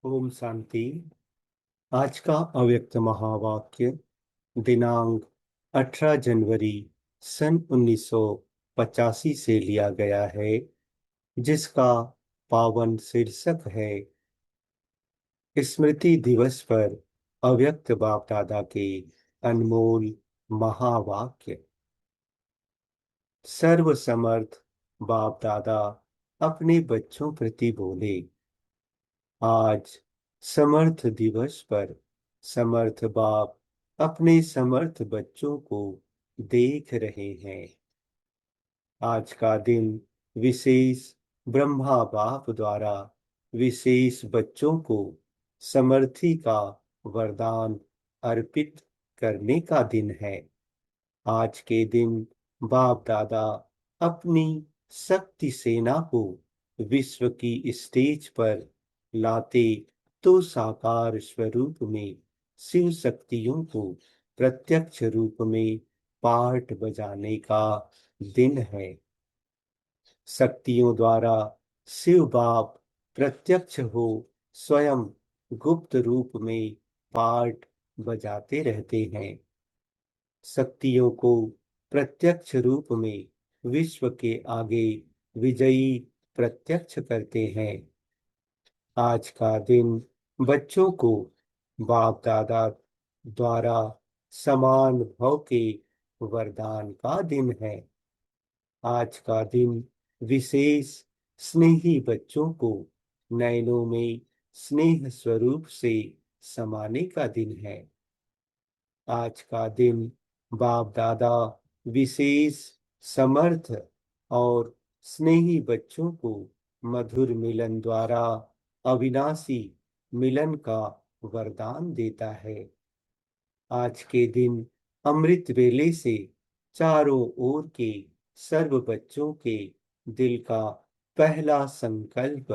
ओम शांति। आज का अव्यक्त महावाक्य दिनांक 18 जनवरी सन 1985 से लिया गया है, जिसका पावन शीर्षक है स्मृति दिवस पर अव्यक्त बाप दादा के अनमोल महावाक्य। सर्वसमर्थ बाप दादा अपने बच्चों प्रति बोले, आज समर्थ दिवस पर समर्थ बाप अपने समर्थ बच्चों को देख रहे हैं। आज का दिन विशेष ब्रह्मा बाप द्वारा विशेष बच्चों को समर्थी का वरदान अर्पित करने का दिन है। आज के दिन बाप दादा अपनी शक्ति सेना को विश्व की स्टेज पर लाते तो साकार स्वरूप में शिव शक्तियों को प्रत्यक्ष रूप में पाठ बजाने का दिन है। शक्तियों द्वारा शिव बाप प्रत्यक्ष हो स्वयं गुप्त रूप में पाठ बजाते रहते हैं। शक्तियों को प्रत्यक्ष रूप में विश्व के आगे विजयी प्रत्यक्ष करते हैं। आज का दिन बच्चों को बाप दादा द्वारा समान भाव के वरदान का दिन है। आज का दिन विशेष स्नेही बच्चों को नयनों में स्नेह स्वरूप से समाने का दिन है। आज का दिन बाप दादा विशेष समर्थ और स्नेही बच्चों को मधुर मिलन द्वारा अविनाशी मिलन का वरदान देता है। आज के दिन अमृत वेले से चारों ओर के सर्व बच्चों के दिल का पहला संकल्प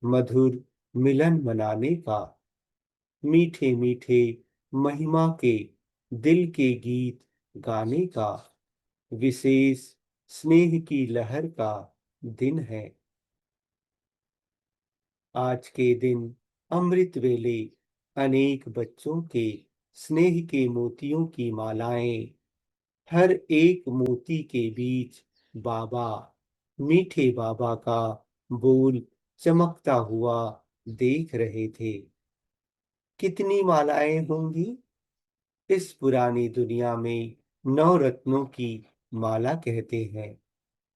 मधुर मिलन मनाने का, मीठे मीठे महिमा के दिल के गीत गाने का, विशेष स्नेह की लहर का दिन है। आज के दिन अमृत वेले अनेक बच्चों के स्नेह के मोतियों की मालाएं, हर एक मोती के बीच बाबा, मीठे बाबा का बोल चमकता हुआ देख रहे थे। कितनी मालाएं होंगी? इस पुरानी दुनिया में 9 रत्नों की माला कहते हैं,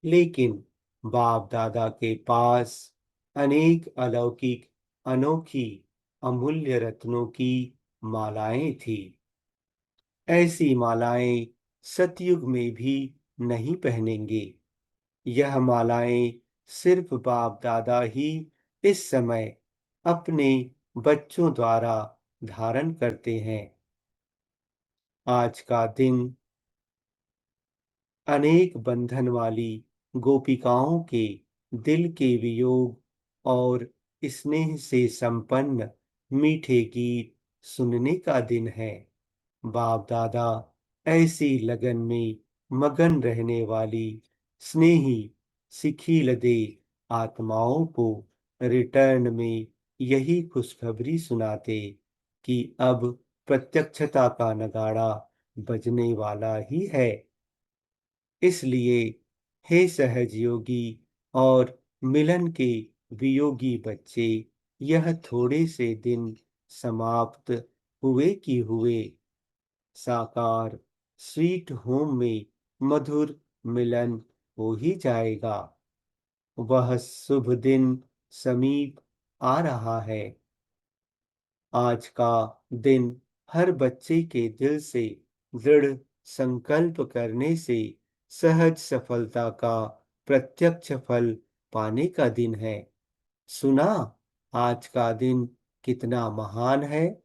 लेकिन बाप दादा के पास अनेक अलौकिक अनोखी अमूल्य रत्नों की मालाएं थी। ऐसी मालाएं सतयुग में भी नहीं पहनेंगे। यह मालाएं सिर्फ बाप दादा ही इस समय अपने बच्चों द्वारा धारण करते हैं। आज का दिन अनेक बंधन वाली गोपिकाओं के दिल के वियोग और स्नेह से संपन्न मीठे गीत सुनने का दिन है। बाप दादा ऐसी लगन में मगन रहने वाली स्नेही सिखिलदे आत्माओं को रिटर्न में यही खुशखबरी सुनाते कि अब प्रत्यक्षता का नगाड़ा बजने वाला ही है। इसलिए हे सहजयोगी और मिलन के वियोगी बच्चे, यह थोड़े से दिन समाप्त हुए कि हुए साकार स्वीट होम में मधुर मिलन हो ही जाएगा। वह शुभ दिन समीप आ रहा है। आज का दिन हर बच्चे के दिल से दृढ़ संकल्प करने से सहज सफलता का प्रत्यक्ष फल पाने का दिन है। सुना, आज का दिन कितना महान है।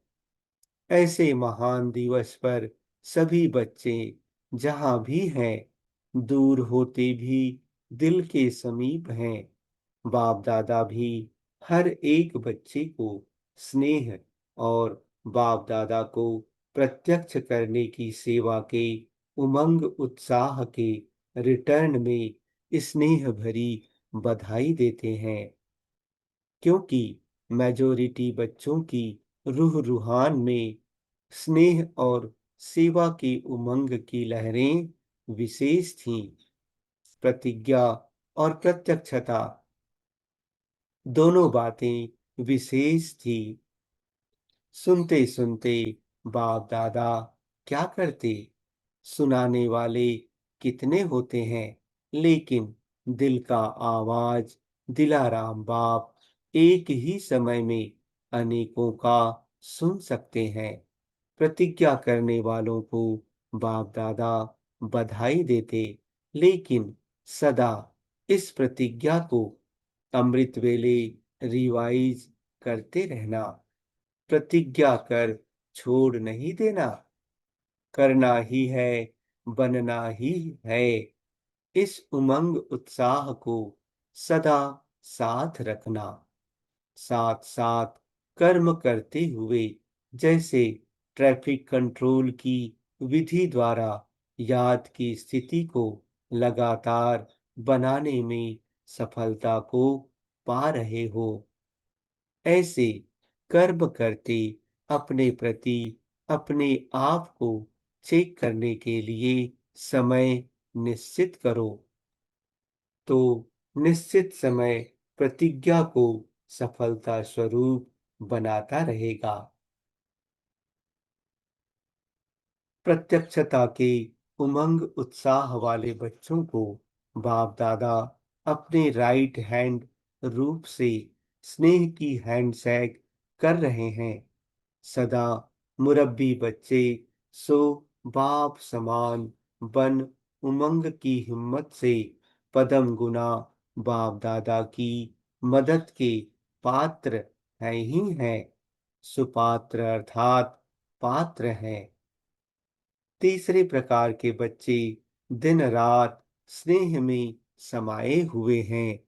ऐसे महान दिवस पर सभी बच्चे जहां भी हैं, दूर होते भी दिल के समीप हैं। बाप दादा भी हर एक बच्चे को स्नेह और बाप दादा को प्रत्यक्ष करने की सेवा के उमंग उत्साह के रिटर्न में स्नेह भरी बधाई देते हैं, क्योंकि मेजॉरिटी बच्चों की रूह रुहान में स्नेह और सेवा की उमंग की लहरें विशेष थीं। प्रतिज्ञा और प्रत्यक्षता दोनों बातें विशेष थी। सुनते सुनते बाप दादा क्या करते? सुनाने वाले कितने होते हैं, लेकिन दिल का आवाज दिलाराम बाप एक ही समय में अनेकों का सुन सकते हैं। प्रतिज्ञा करने वालों को बाप दादा बधाई देते, लेकिन सदा इस प्रतिज्ञा को अमृत वेले रिवाइज करते रहना। प्रतिज्ञा कर छोड़ नहीं देना, करना ही है, बनना ही है। इस उमंग उत्साह को सदा साथ रखना, साथ साथ कर्म करते हुए, जैसे ट्रैफिक कंट्रोल की विधि द्वारा याद की स्थिति को लगातार बनाने में सफलता को पा रहे हो। ऐसे कर्म करते अपने प्रति अपने आप को चेक करने के लिए समय निश्चित करो, तो निश्चित समय प्रतिज्ञा को सफलता स्वरूप बनाता रहेगा। प्रत्यक्षता के उमंग उत्साह वाले बच्चों को बाप दादा अपने राइट हैंड रूप से स्नेह की हैंडशेक कर रहे हैं। सदा मुरब्बी बच्चे सो बाप समान बन उमंग की हिम्मत से पदम गुना बाप दादा की मदद के पात्र हैं ही हैं। सुपात्र अर्थात पात्र हैं। तीसरे प्रकार के बच्चे दिन रात स्नेह में समाये हुए हैं।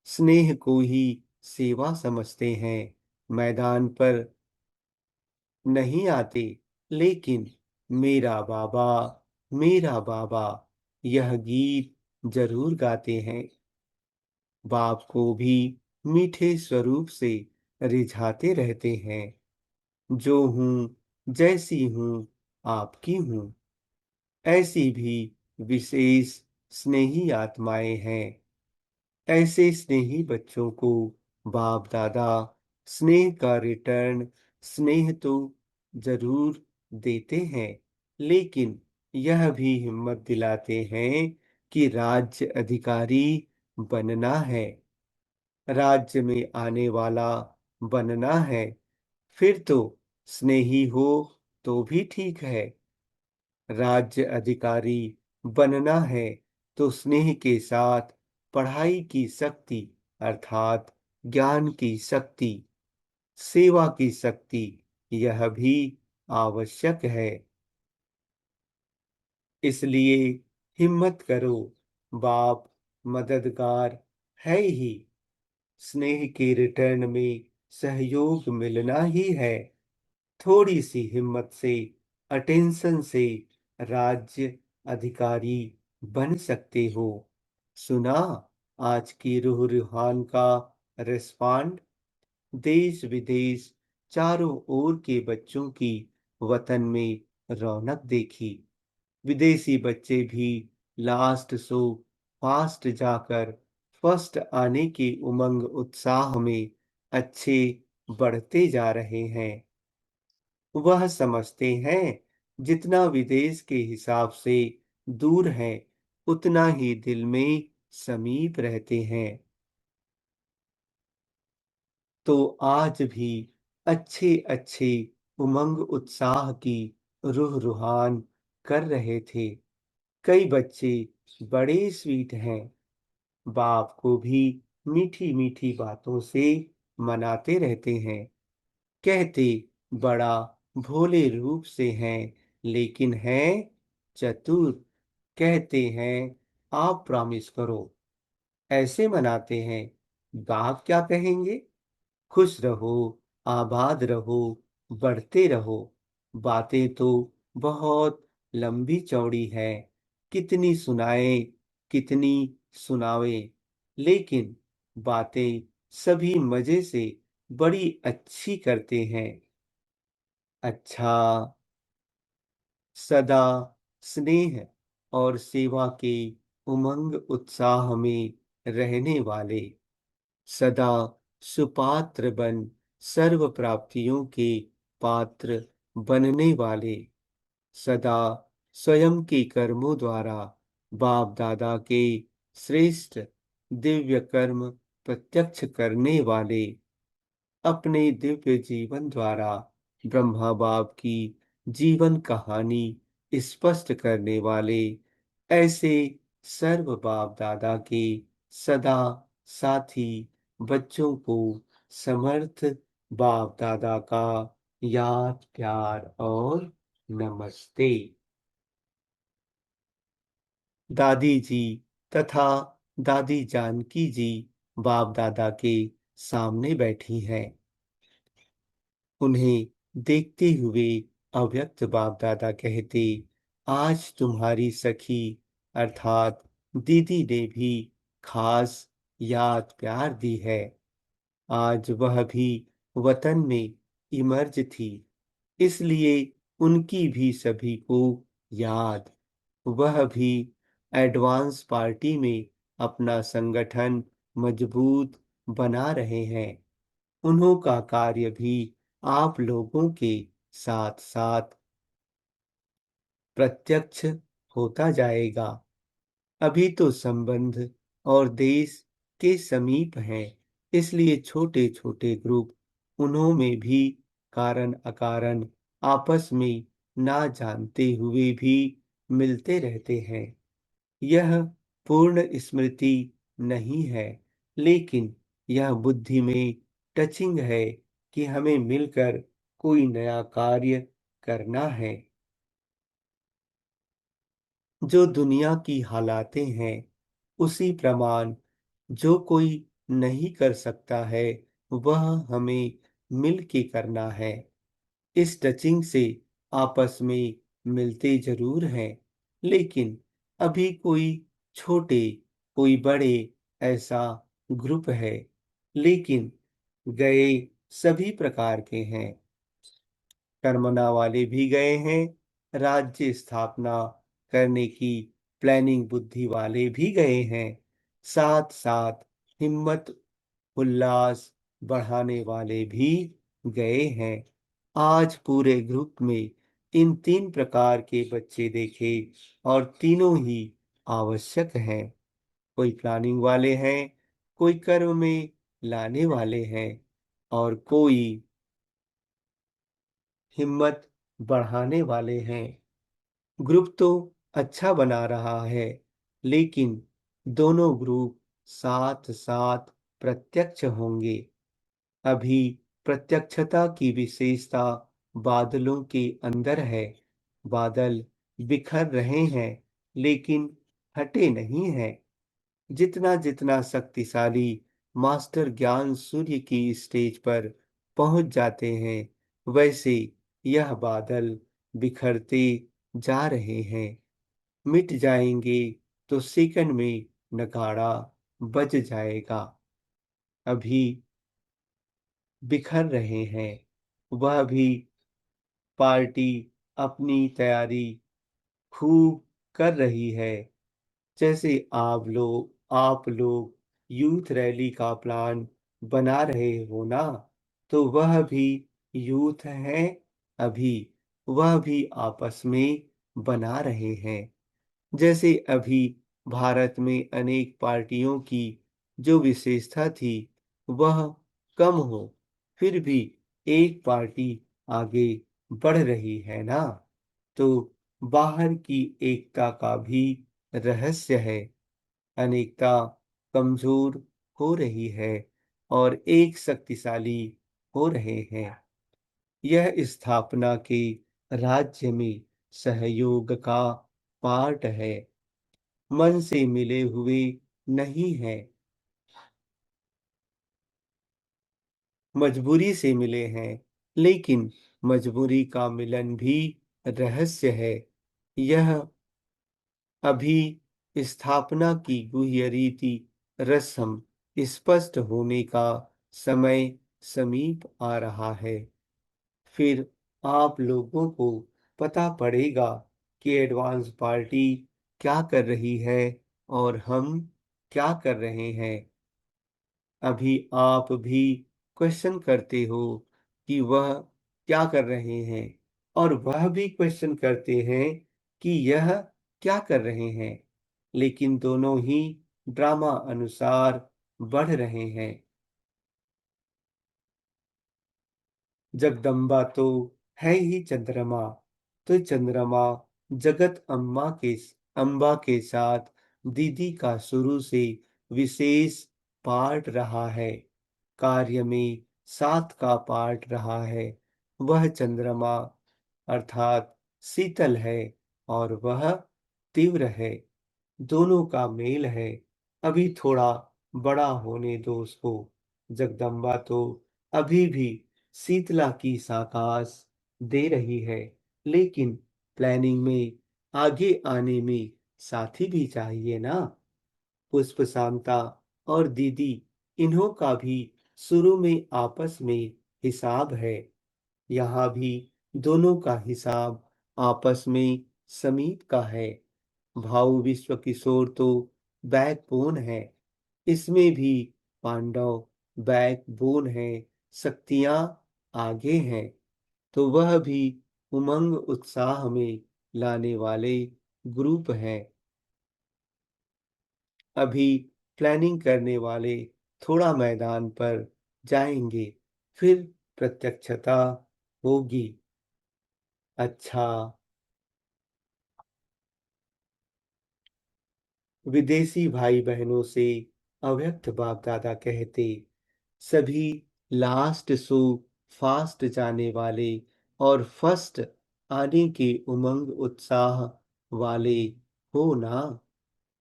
स्नेह को ही सेवा समझते हैं। मैदान पर नहीं आते, लेकिन मेरा बाबा यह गीत जरूर गाते हैं। बाप को भी मीठे स्वरूप से रिझाते रहते हैं। जो हूँ, जैसी हूँ, आपकी हूँ। ऐसी भी विशेष स्नेही आत्माएं हैं। ऐसे स्नेही बच्चों को बाप दादा स्नेह का रिटर्न स्नेह तो जरूर देते हैं, लेकिन यह भी हिम्मत दिलाते हैं कि राज्य अधिकारी बनना है, राज्य में आने वाला बनना है। फिर तो स्नेही हो तो भी ठीक है। राज्य अधिकारी बनना है तो स्नेह के साथ पढ़ाई की शक्ति अर्थात ज्ञान की शक्ति, सेवा की शक्ति, यह भी आवश्यक है। इसलिए हिम्मत करो, बाप मददगार है ही। स्नेह के रिटर्न में सहयोग मिलना ही है। थोड़ी सी हिम्मत से, अटेंशन से राज्य अधिकारी बन सकते हो। सुना आज की रूह रूहान का रिस्पांड? देश विदेश चारों ओर के बच्चों की वतन में रौनक देखी। विदेशी बच्चे भी लास्ट शो फास्ट जाकर फर्स्ट आने की उमंग उत्साह में अच्छे बढ़ते जा रहे हैं। वह समझते हैं जितना विदेश के हिसाब से दूर है, उतना ही दिल में समीप रहते हैं। तो आज भी अच्छे अच्छे उमंग उत्साह की रूह रुहान कर रहे थे। कई बच्चे बड़े स्वीट हैं, बाप को भी मीठी मीठी बातों से मनाते रहते हैं। कहते बड़ा भोले रूप से हैं, लेकिन हैं चतुर। कहते हैं आप प्रॉमिस करो, ऐसे मनाते हैं। बाप क्या कहेंगे? खुश रहो, आबाद रहो, बढ़ते रहो। बातें तो बहुत लंबी चौड़ी है, कितनी सुनाए, कितनी सुनावे, लेकिन बातें सभी मजे से बड़ी अच्छी करते हैं। अच्छा, सदा स्नेह और सेवा के उमंग उत्साह में रहने वाले, सदा सुपात्र बन सर्व प्राप्तियों के पात्र बनने वाले, सदा स्वयं के कर्मों द्वारा बाप दादा के श्रेष्ठ दिव्य कर्म प्रत्यक्ष करने वाले, अपने दिव्य जीवन द्वारा ब्रह्मा बाप की जीवन कहानी स्पष्ट करने वाले, ऐसे सर्व बाप दादा के सदा साथी बच्चों को समर्थ बाप दादा का याद प्यार और नमस्ते। दादी जी तथा दादी जानकी जी बाप दादा के सामने बैठी हैं। उन्हें देखते हुए अव्यक्त बाप दादा कहते, आज तुम्हारी सखी अर्थात दीदी ने भी खास याद प्यार दी है। आज वह भी वतन में इमर्ज थी, इसलिए उनकी भी सभी को याद। वह भी एडवांस पार्टी में अपना संगठन मजबूत बना रहे हैं। उन्हों का कार्य भी आप लोगों के साथ साथ प्रत्यक्ष होता जाएगा। अभी तो संबंध और देश के समीप हैं, इसलिए छोटे छोटे ग्रुप उन्हों में भी कारण अकारण आपस में ना जानते हुए भी मिलते रहते हैं। यह पूर्ण स्मृति नहीं है, लेकिन यह बुद्धि में टचिंग है कि हमें मिलकर कोई नया कार्य करना है। जो दुनिया की हालातें हैं, उसी प्रमाण जो कोई नहीं कर सकता है, वह हमें मिल के करना है। इस टचिंग से आपस में मिलते जरूर हैं, लेकिन अभी कोई छोटे कोई बड़े ऐसा ग्रुप है, लेकिन गए सभी प्रकार के हैं। कर्मना वाले भी गए हैं, राज्य स्थापना करने की प्लानिंग बुद्धि वाले भी गए हैं, साथ साथ हिम्मत उल्लास बढ़ाने वाले भी गए हैं। आज पूरे ग्रुप में इन तीन प्रकार के बच्चे देखे और तीनों ही आवश्यक हैं। कोई प्लानिंग वाले हैं, कोई कर्म में लाने वाले हैं और कोई हिम्मत बढ़ाने वाले हैं। ग्रुप तो अच्छा बना रहा है, लेकिन दोनों ग्रुप साथ साथ प्रत्यक्ष होंगे। अभी प्रत्यक्षता की विशेषता बादलों के अंदर है। बादल बिखर रहे हैं, लेकिन हटे नहीं हैं। जितना जितना शक्तिशाली मास्टर ज्ञान सूर्य की स्टेज पर पहुंच जाते हैं, वैसे यह बादल बिखरते जा रहे हैं। मिट जाएंगे तो सेकंड में नगाड़ा बज जाएगा। अभी बिखर रहे हैं। वह भी पार्टी अपनी तैयारी खूब कर रही है। जैसे आप लोग यूथ रैली का प्लान बना रहे हो ना, तो वह भी यूथ है। अभी वह भी आपस में बना रहे हैं। जैसे अभी भारत में अनेक पार्टियों की जो विशेषता थी, वह कम हो, फिर भी एक पार्टी आगे बढ़ रही है ना, तो बाहर की एकता का भी रहस्य है। अनेकता कमजोर हो रही है और एक शक्तिशाली हो रहे हैं। यह स्थापना के राज्य में सहयोग का पार्ट है, मन से मिले हुए नहीं है, मजबूरी से मिले हैं। लेकिन मजबूरी का मिलन भी रहस्य है। यह अभी स्थापना की गुह्य रीति रस्म स्पष्ट होने का समय समीप आ रहा है। फिर आप लोगों को पता पड़ेगा कि एडवांस पार्टी क्या कर रही है और हम क्या कर रहे हैं। अभी आप भी क्वेश्चन करते हो कि वह क्या कर रहे हैं और वह भी क्वेश्चन करते हैं कि यह क्या कर रहे हैं, लेकिन दोनों ही ड्रामा अनुसार बढ़ रहे हैं। जगदम्बा तो है ही चंद्रमा, तो चंद्रमा जगत अम्बा के साथ दीदी का शुरू से विशेष पार्ट रहा है, कार्य में साथ का पार्ट रहा है। वह चंद्रमा अर्थात शीतल है और वह तीव्र है, दोनों का मेल है। अभी थोड़ा बड़ा होने दो उसको। जगदम्बा तो अभी भी शीतला की साकाश दे रही है, लेकिन प्लानिंग में आगे आने में साथी भी चाहिए ना। पुष्प शांता और दीदी, इन्हों का भी शुरू में आपस में हिसाब है। यहाँ भी दोनों का हिसाब आपस में समीप का है। भाऊ विश्व किशोर तो बैकबोन है, इसमें भी पांडव बैकबोन है, शक्तियां आगे हैं, तो वह भी उमंग उत्साह में लाने वाले ग्रुप हैं। अभी प्लानिंग करने वाले थोड़ा मैदान पर जाएंगे, फिर प्रत्यक्षता होगी। अच्छा, विदेशी भाई बहनों से अव्यक्त बाप दादा कहते, सभी लास्ट शो फास्ट जाने वाले और फर्स्ट आने के उमंग उत्साह वाले हो ना।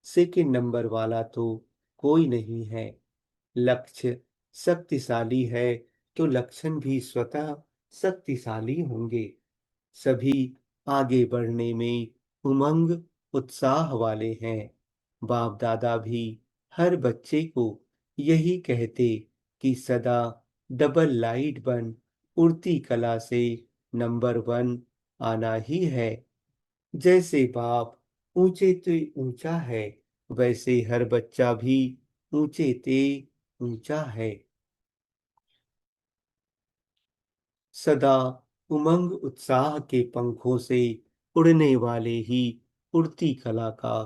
सेकंड नंबर वाला तो कोई नहीं है। लक्ष्य शक्तिशाली है तो लक्षण भी स्वतः शक्तिशाली होंगे। सभी आगे बढ़ने में उमंग उत्साह वाले हैं। बाप दादा भी हर बच्चे को यही कहते कि सदा डबल लाइट बन उड़ती कला से नंबर वन आना ही है। जैसे बाप ऊंचे ते ऊंचा है, वैसे हर बच्चा भी ऊंचे ते ऊंचा है। सदा उमंग उत्साह के पंखों से उड़ने वाले ही उड़ती कला का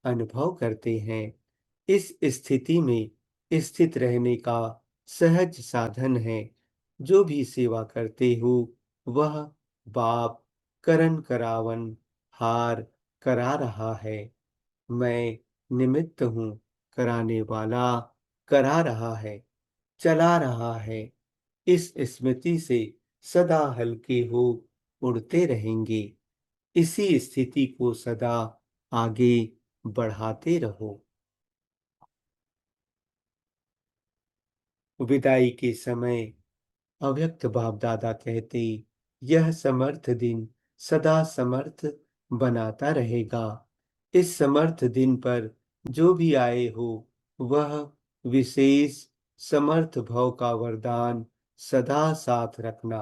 अनुभव करते हैं। इस स्थिति में स्थित रहने का सहज साधन है। जो भी सेवा करते हो वह बाप करन करावन हार करा रहा है। मैं निमित्त हूँ, कराने वाला करा रहा है, चला रहा है। इस स्मृति से सदा हल्के हो उड़ते रहेंगे। इसी स्थिति को सदा आगे बढ़ाते रहो। विदाई के समय अव्यक्त बाप दादा कहते, यह समर्थ दिन सदा समर्थ बनाता रहेगा। इस समर्थ दिन पर जो भी आए हो वह विशेष समर्थ भव का वरदान सदा साथ रखना।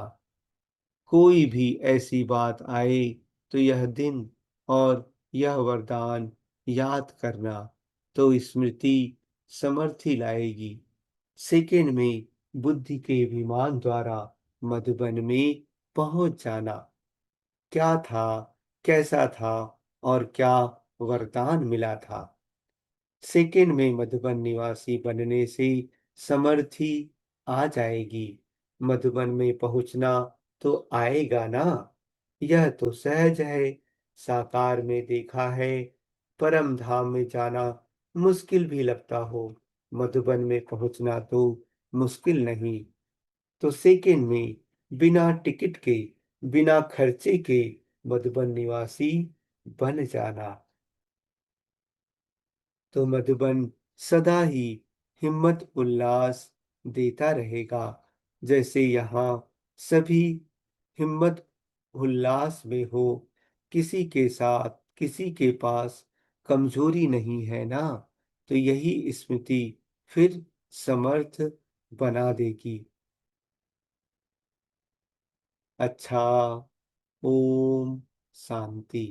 कोई भी ऐसी बात आए तो यह दिन और यह वरदान याद करना, तो स्मृति समर्थी लाएगी। सेकंड में बुद्धि के विमान द्वारा मधुबन में पहुंच जाना। क्या था, कैसा था और क्या वरदान मिला था। सेकंड में मधुबन निवासी बनने से समर्थी आ जाएगी। मधुबन में पहुंचना तो आएगा ना, यह तो सहज है। साकार में देखा है, परम धाम में जाना मुश्किल भी लगता हो, मधुबन में पहुंचना तो मुश्किल नहीं। तो सेकंड में बिना टिकट के, बिना खर्चे के मधुबन निवासी बन जाना, तो मधुबन सदा ही हिम्मत उल्लास देता रहेगा। जैसे यहाँ सभी हिम्मत उल्लास में हो, किसी के साथ किसी के पास कमजोरी नहीं है ना, तो यही स्मृति फिर समर्थ बना देगी। अच्छा। ओम शांति।